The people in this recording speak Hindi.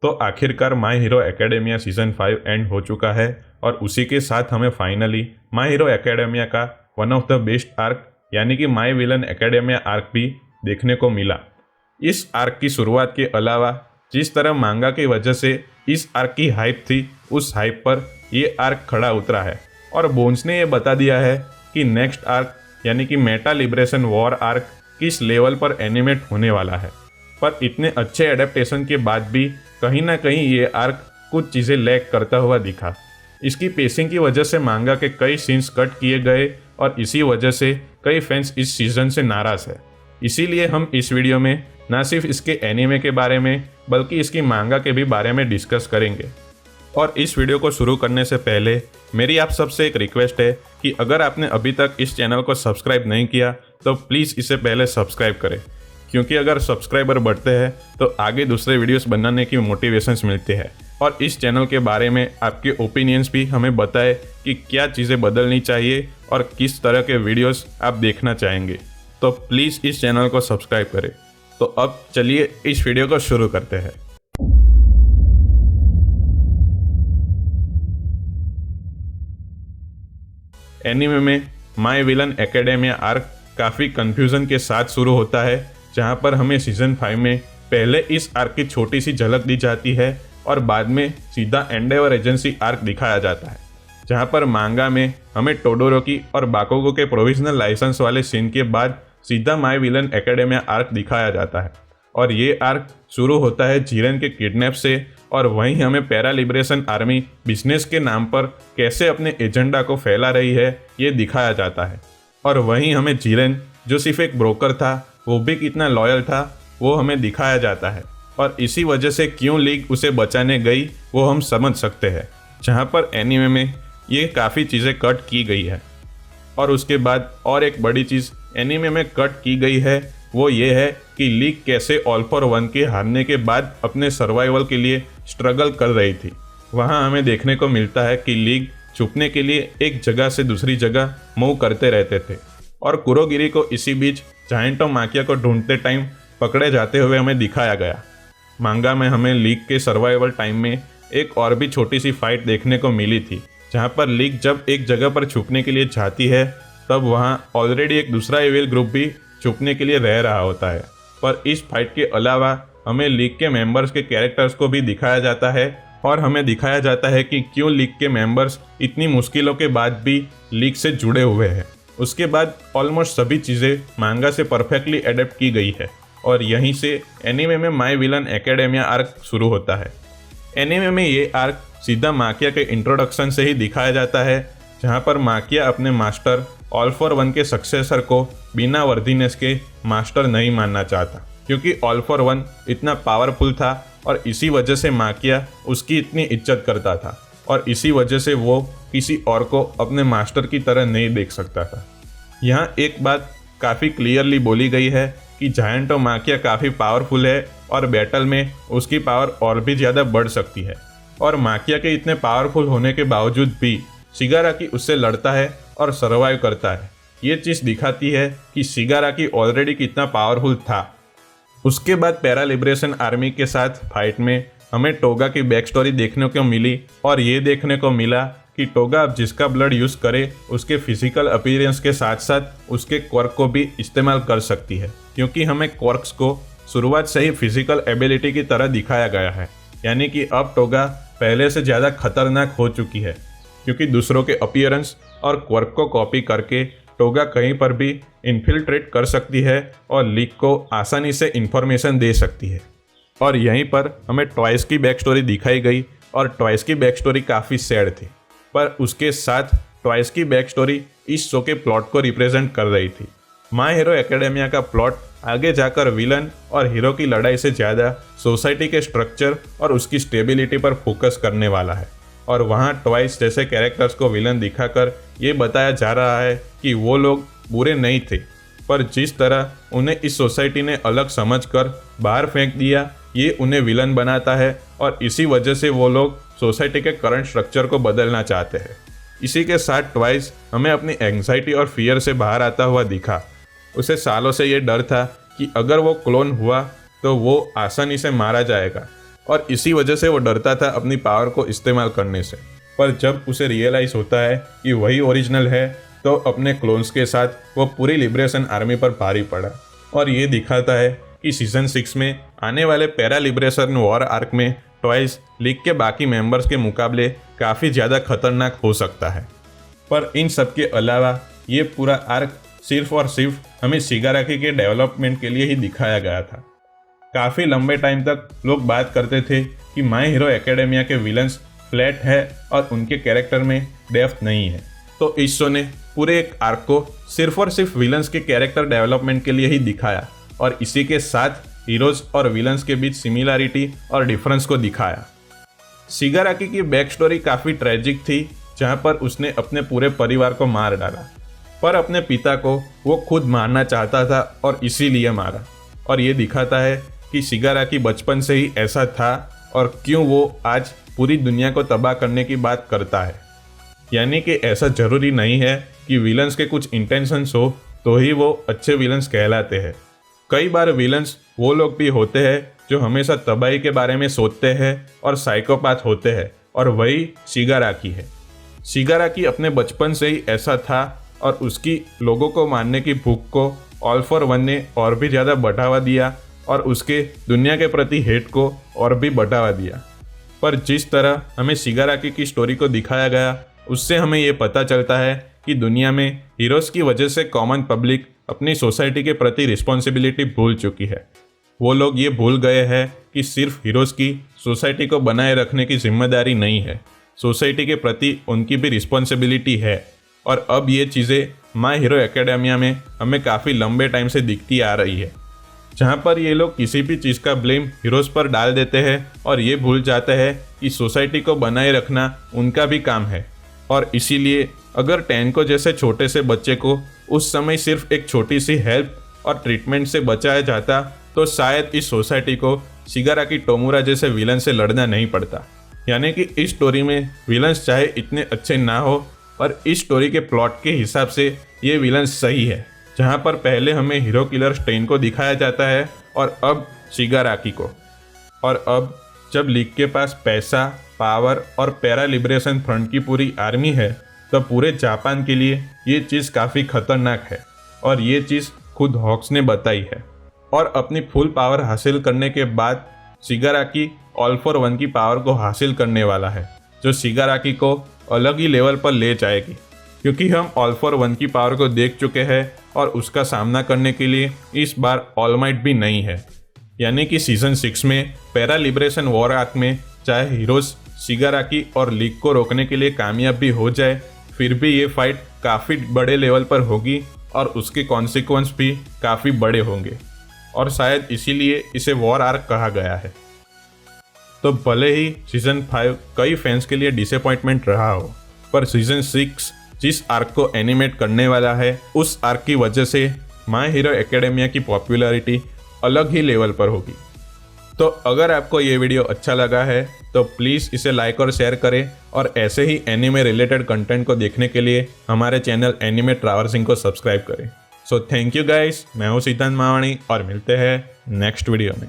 तो आखिरकार my hero academia season 5 and हो चुका है और उसी के साथ हमें फाइनली माय हीरो एकेडेमिया का one of the best arc यानी कि माय विलन एकेडेमिया आर्क भी देखने को मिला। इस आर्क की शुरुआत के अलावा जिस तरह मांगा की वजह से इस आर्क की हाइप थी, उस हाइप पर ये आर्क खड़ा उतरा है और बोन्स ने यह बता दिया है कि नेक्स्ट आर्क यानी कि मेटा लिबरेशन वॉर आर्क किस लेवल पर एनिमेट होने वाला है। पर इतने अच्छे एडेप्टेशन के बाद भी कहीं ना कहीं ये आर्क कुछ चीज़ें लैग करता हुआ दिखा। इसकी पेसिंग की वजह से मांगा के कई सीन्स कट किए गए और इसी वजह से कई फैंस इस सीज़न से नाराज़ है। इसीलिए हम इस वीडियो में ना सिर्फ इसके एनीमे के बारे में बल्कि इसकी मांगा के भी बारे में डिस्कस करेंगे। और इस वीडियो को शुरू करने से पहले मेरी आप सबसे एक रिक्वेस्ट है कि अगर आपने अभी तक इस चैनल को सब्सक्राइब नहीं किया तो प्लीज़ इसे पहले सब्सक्राइब करें, क्योंकि अगर सब्सक्राइबर बढ़ते हैं तो आगे दूसरे वीडियोस बनाने की मोटिवेशंस मिलती है। और इस चैनल के बारे में आपके ओपिनियंस भी हमें बताएं कि क्या चीज़ें बदलनी चाहिए और किस तरह के वीडियोस आप देखना चाहेंगे। तो प्लीज़ इस चैनल को सब्सक्राइब करें। तो अब चलिए इस वीडियो को शुरू करते हैं। एनीमे में माय विलन एकेडेमिया आर्क काफ़ी कन्फ्यूज़न के साथ शुरू होता है, जहां पर हमें सीज़न 5 में पहले इस आर्क की छोटी सी झलक दी जाती है और बाद में सीधा एंडेवर एजेंसी आर्क दिखाया जाता है, जहां पर मांगा में हमें टोडोरोकी और बाकुगो के प्रोविजनल लाइसेंस वाले सीन के बाद सीधा माय विलन एकेडेमिया आर्क दिखाया जाता है। और ये आर्क शुरू होता है जिरेन के किडनैप से और वहीं हमें पैरा लिबरेशन आर्मी बिजनेस के नाम पर कैसे अपने एजेंडा को फैला रही है ये दिखाया जाता है। और वहीं हमें जिरेन जो सिर्फ एक ब्रोकर था वो भी कितना लॉयल था वो हमें दिखाया जाता है और इसी वजह से क्यों लीग उसे बचाने गई वो हम समझ सकते हैं, जहाँ पर एनीमे में ये काफ़ी चीज़ें कट की गई है। और उसके बाद और एक बड़ी चीज़ एनीमे में कट की गई है वो ये है कि लीग कैसे ऑल फॉर वन के हारने के बाद अपने सर्वाइवल के लिए स्ट्रगल कर रही थी। वहाँ हमें देखने को मिलता है कि लीग छुपने के लिए एक जगह से दूसरी जगह मूव करते रहते थे और कुरोगिरी को इसी बीच जायंटो माकिया को ढूंढते टाइम पकड़े जाते हुए हमें दिखाया गया। मांगा में हमें लीग के सर्वाइवल टाइम में एक और भी छोटी सी फाइट देखने को मिली थी, जहाँ पर लीग जब एक जगह पर छुपने के लिए जाती है तब वहाँ ऑलरेडी एक दूसरा एविल ग्रुप भी छुपने के लिए रह रहा होता है। पर इस फाइट के अलावा हमें लीग के मेंबर्स के कैरेक्टर्स को भी दिखाया जाता है और हमें दिखाया जाता है कि क्यों लीग के मेंबर्स इतनी मुश्किलों के बाद भी लीग से जुड़े हुए हैं। उसके बाद ऑलमोस्ट सभी चीज़ें मांगा से परफेक्टली एडेप्ट की गई है और यहीं से एनीमे में माय विलन एकेडेमिया आर्क शुरू होता है। एनीमे में ये आर्क सीधा माकिया के इंट्रोडक्शन से ही दिखाया जाता है, जहाँ पर माकिया अपने मास्टर ऑल फॉर वन के सक्सेसर को बिना वर्दीनेस के मास्टर नहीं मानना चाहता, क्योंकि ऑल फॉर वन इतना पावरफुल था और इसी वजह से माकिया उसकी इतनी इज्जत करता था और इसी वजह से वो किसी और को अपने मास्टर की तरह नहीं देख सकता था। यहाँ एक बात काफ़ी क्लियरली बोली गई है कि जायंटो माकिया काफ़ी पावरफुल है और बैटल में उसकी पावर और भी ज़्यादा बढ़ सकती है। और माकिया के इतने पावरफुल होने के बावजूद भी शिगाराकी उससे लड़ता है और सर्वाइव करता है। ये चीज़ दिखाती है कि शिगाराकी ऑलरेडी कितना पावरफुल था। उसके बाद पैरा लिबरेशन आर्मी के साथ फाइट में हमें टोगा की बैक स्टोरी देखने को मिली और ये देखने को मिला कि टोगा अब जिसका ब्लड यूज़ करे उसके फिजिकल अपीयरेंस के साथ साथ उसके क्वर्क को भी इस्तेमाल कर सकती है, क्योंकि हमें क्वर्क्स को शुरुआत से ही फिजिकल एबिलिटी की तरह दिखाया गया है। यानी कि अब टोगा पहले से ज़्यादा खतरनाक हो चुकी है, क्योंकि दूसरों के अपीयरेंस और क्वर्क को कॉपी करके टोगा कहीं पर भी इन्फिल्ट्रेट कर सकती है और लीग को आसानी से इन्फॉर्मेशन दे सकती है। और यहीं पर हमें ट्वाइस की बैक स्टोरी दिखाई गई और ट्वाइस की बैक स्टोरी काफ़ी सैड थी, पर उसके साथ ट्वाइस की बैक स्टोरी इस शो के प्लॉट को रिप्रेजेंट कर रही थी। माय हीरो एकेडेमिया का प्लॉट आगे जाकर विलन और हीरो की लड़ाई से ज़्यादा सोसाइटी के स्ट्रक्चर और उसकी स्टेबिलिटी पर फोकस करने वाला है। और वहाँ ट्वाइस जैसे कैरेक्टर्स को विलन दिखाकर ये बताया जा रहा है कि वो लोग बुरे नहीं थे, पर जिस तरह उन्हें इस सोसाइटी ने अलग समझकर बाहर फेंक दिया ये उन्हें विलन बनाता है और इसी वजह से वो लोग सोसाइटी के करंट स्ट्रक्चर को बदलना चाहते हैं। इसी के साथ ट्वाइस हमें अपनी एंग्जाइटी और फियर से बाहर आता हुआ दिखा। उसे सालों से ये डर था कि अगर वो क्लोन हुआ तो वो आसानी से मारा जाएगा, और इसी वजह से वो डरता था अपनी पावर को इस्तेमाल करने से। पर जब उसे रियलाइज़ होता है कि वही ओरिजिनल है, तो अपने क्लोन्स के साथ वो पूरी लिबरेशन आर्मी पर भारी पड़ा। और ये दिखाता है कि सीजन 6 में आने वाले पैरा लिबरेशन वॉर आर्क में टॉयज लीग के बाकी मेंबर्स के मुकाबले काफ़ी ज़्यादा खतरनाक हो सकता है। पर इन सब के अलावा ये पूरा आर्क सिर्फ और सिर्फ हमें शिगाराकी के डेवलपमेंट के लिए ही दिखाया गया था। काफ़ी लंबे टाइम तक लोग बात करते थे कि माय हीरो एकेडेमिया के विलन्स फ्लैट है और उनके कैरेक्टर में डेप्थ नहीं है। तो इस शो ने पूरे एक आर्क को सिर्फ और सिर्फ विलन्स के कैरेक्टर डेवलपमेंट के लिए ही दिखाया और इसी के साथ हीरोज और विलन्स के बीच सिमिलरिटी और डिफरेंस को दिखाया। शिगाराकी की बैक स्टोरी काफ़ी ट्रेजिक थी, जहाँ पर उसने अपने पूरे परिवार को मार डाला, पर अपने पिता को वो खुद मारना चाहता था और इसीलिए मारा। और ये दिखाता है कि शिगाराकी बचपन से ही ऐसा था और क्यों वो आज पूरी दुनिया को तबाह करने की बात करता है। यानी कि ऐसा ज़रूरी नहीं है कि विलन्स के कुछ इंटेंशंस हो तो ही वो अच्छे विलन्स कहलाते हैं। कई बार विलन्स वो लोग भी होते हैं जो हमेशा तबाही के बारे में सोचते हैं और साइकोपैथ होते हैं, और वही शिगाराकी है। शिगाराकी अपने बचपन से ही ऐसा था और उसकी लोगों को मारने की भूख को ऑल फॉर वन ने और भी ज़्यादा बढ़ावा दिया और उसके दुनिया के प्रति हेट को और भी बढ़ावा दिया। पर जिस तरह हमें शिगाराकी की स्टोरी को दिखाया गया, उससे हमें ये पता चलता है कि दुनिया में हीरोज़ की वजह से कॉमन पब्लिक अपनी सोसाइटी के प्रति रिस्पॉन्सिबिलिटी भूल चुकी है। वो लोग ये भूल गए हैं कि सिर्फ हीरोज़ की सोसाइटी को बनाए रखने की जिम्मेदारी नहीं है, सोसाइटी के प्रति उनकी भी रिस्पॉन्सिबिलिटी है। और अब ये चीज़ें माय हीरो एकेडेमिया में हमें काफ़ी लंबे टाइम से दिखती आ रही है, जहाँ पर ये लोग किसी भी चीज़ का ब्लेम हीरोज़ पर डाल देते हैं और ये भूल जाते हैं कि सोसाइटी को बनाए रखना उनका भी काम है। और इसीलिए अगर टैनको जैसे छोटे से बच्चे को उस समय सिर्फ एक छोटी सी हेल्प और ट्रीटमेंट से बचाया जाता, तो शायद इस सोसाइटी को शिगाराकी टोमुरा जैसे विलन से लड़ना नहीं पड़ता। यानी कि इस स्टोरी में विलन्स चाहे इतने अच्छे ना हो, पर इस स्टोरी के प्लॉट के हिसाब से ये विलन्स सही है, जहाँ पर पहले हमें हीरो किलर स्टेन को दिखाया जाता है और अब शिगाराकी को। और अब जब लीग के पास पैसा, पावर और पैरा लिबरेशन फ्रंट की पूरी आर्मी है, तो पूरे जापान के लिए ये चीज़ काफ़ी खतरनाक है और ये चीज़ खुद हॉक्स ने बताई है। और अपनी फुल पावर हासिल करने के बाद शिगाराकी ऑल फॉर वन की पावर को हासिल करने वाला है, जो शिगाराकी को अलग ही लेवल पर ले जाएगी। क्योंकि हम ऑल फॉर वन की पावर को देख चुके हैं और उसका सामना करने के लिए इस बार ऑल माइट भी नहीं है। यानी कि सीजन 6 में पैरा लिबरेशन वॉर आर्क में चाहे हीरोज शिगाराकी और लीग को रोकने के लिए कामयाब भी हो जाए, फिर भी ये फाइट काफ़ी बड़े लेवल पर होगी और उसके कॉन्सिक्वेंस भी काफ़ी बड़े होंगे, और शायद इसीलिए इसे वॉर आर्क कहा गया है। तो भले ही सीजन 5 कई फैंस के लिए डिसअपॉइंटमेंट रहा हो, पर सीजन 6 जिस आर्क को एनिमेट करने वाला है, उस आर्क की वजह से माय हीरो एकेडेमिया की पॉपुलैरिटी अलग ही लेवल पर होगी। तो अगर आपको ये वीडियो अच्छा लगा है तो प्लीज़ इसे लाइक और शेयर करें, और ऐसे ही एनिमे रिलेटेड कंटेंट को देखने के लिए हमारे चैनल एनिमे ट्रैवर्सिंग को सब्सक्राइब करें। सो थैंक यू गाइस, मैं हूँ सिद्धांत मावाणी और मिलते हैं नेक्स्ट वीडियो में।